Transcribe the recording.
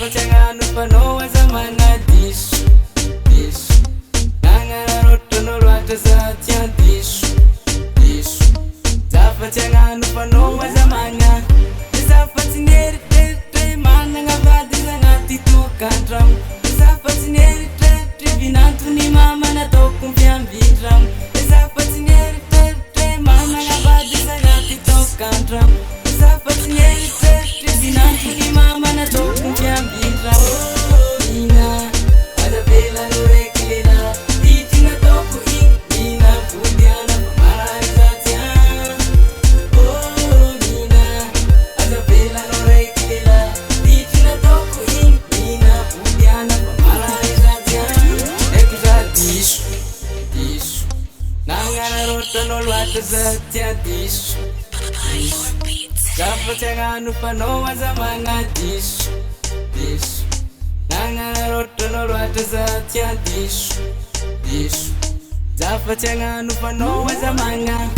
Zafatsangano fanao aza magnadiso diso nagnana rotrano loatra za tia diso diso zafatsangano fanao aza magna zafatsy nieritreritry managna vady zagnaty tokantrano zafatsy nieritreritry vinantony mama nataoko mpiambitrano zafatsy nieritreritry managna vady zagnaty tokantrano zafatsy nieritreritry vinantony mama nataoko mpiambitrano ina alavela no reky lela ity nataoko ina vodiana famarazatia mina alavela no reky lela ity nataoko ina vodiana famarazatia eko za diso diso nagnana rotrano loatra za tia diso zafatsangano fanao aza magnadiso diso nagnana rotrano loatra za tia diso diso zafatsangano fanao aza magna